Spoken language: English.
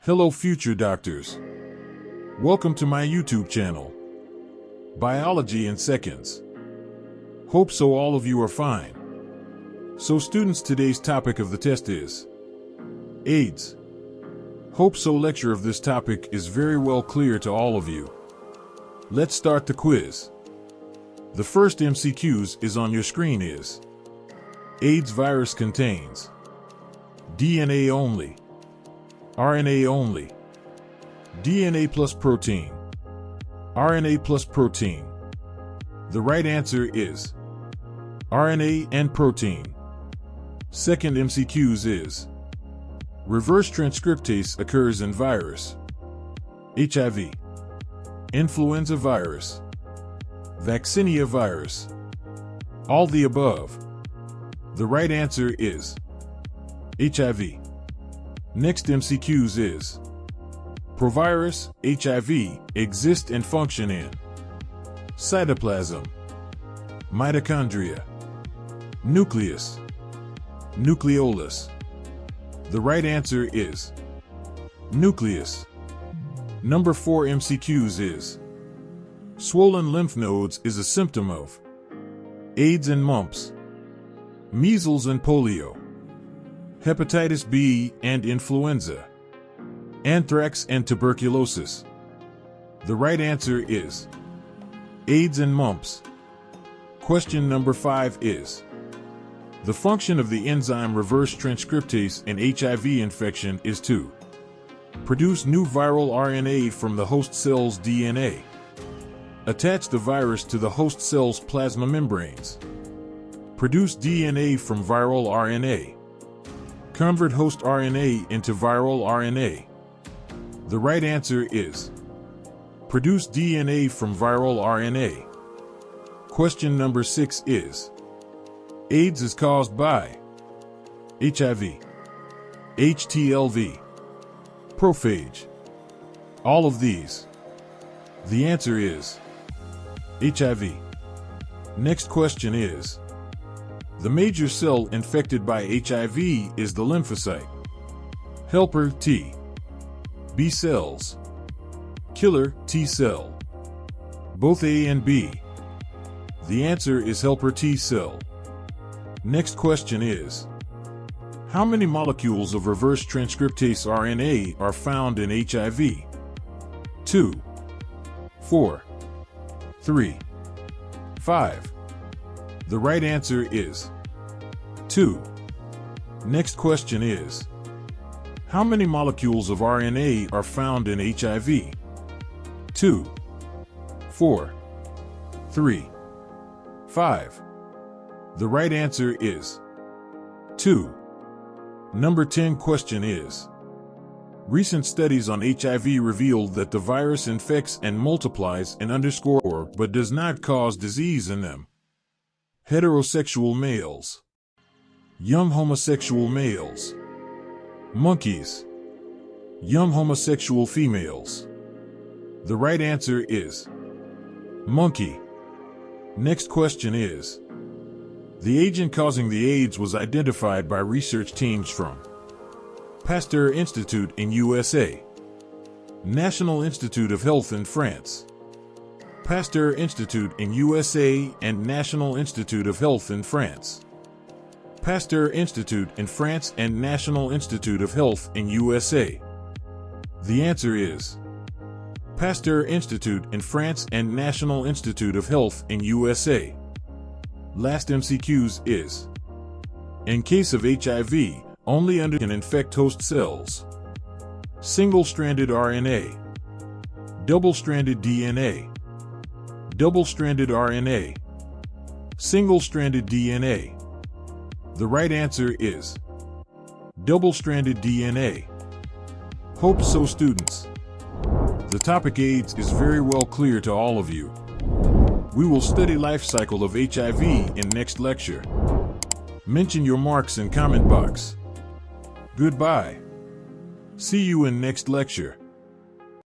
Hello future doctors. Welcome to my YouTube channel, Biology in Seconds. Hope so all of you are fine. So students, today's topic of the test is AIDS. Hope so lecture of this topic is very well clear to all of you. Let's start the quiz. The first MCQs is on your screen is: AIDS virus contains DNA only, RNA only, DNA plus protein, RNA plus protein. The right answer is RNA and protein. Second MCQs is: reverse transcriptase occurs in virus, HIV, influenza virus, vaccinia virus, all the above. The right answer is HIV. Next MCQs is: provirus, HIV, exist and function in cytoplasm, mitochondria, nucleus, nucleolus. The right answer is nucleus. Number 4 MCQs is: swollen lymph nodes is a symptom of AIDS and mumps, measles and polio, hepatitis B and influenza, anthrax and tuberculosis. The right answer is AIDS and mumps. Question number 5 is: the function of the enzyme reverse transcriptase in HIV infection is to produce new viral RNA from the host cell's DNA, attach the virus to the host cell's plasma membranes, produce DNA from viral RNA, convert host RNA into viral RNA. The right answer is produce DNA from viral RNA. Question number 6 is: AIDS is caused by HIV, HTLV, prophage, all of these. The answer is HIV. Next question is: the major cell infected by HIV is the lymphocyte, helper T, B cells, killer T cell, both A and B. The answer is helper T cell. Next question is: how many molecules of reverse transcriptase RNA are found in HIV? 2, 4, 3, 5. The right answer is 2. Next question is: how many molecules of RNA are found in HIV? 2, 4, 3, 5. The right answer is 2. Number 10 question is: recent studies on HIV revealed that the virus infects and multiplies in but does not cause disease in them. Heterosexual males, young homosexual males, monkeys, young homosexual females. The right answer is monkey. Next question is: the agent causing the AIDS was identified by research teams from Pasteur Institute in USA, National Institute of Health in France, Pasteur Institute in USA and National Institute of Health in France, Pasteur Institute in France and National Institute of Health in USA. The answer is Pasteur Institute in France and National Institute of Health in USA. Last MCQs is: in case of HIV, only can infect host cells, single-stranded RNA, double-stranded DNA, double-stranded RNA, single-stranded DNA. The right answer is double-stranded DNA. Hope so students. The topic AIDS is very well clear to all of you. We will study life cycle of HIV in next lecture. Mention your marks in comment box. Goodbye. See you in next lecture.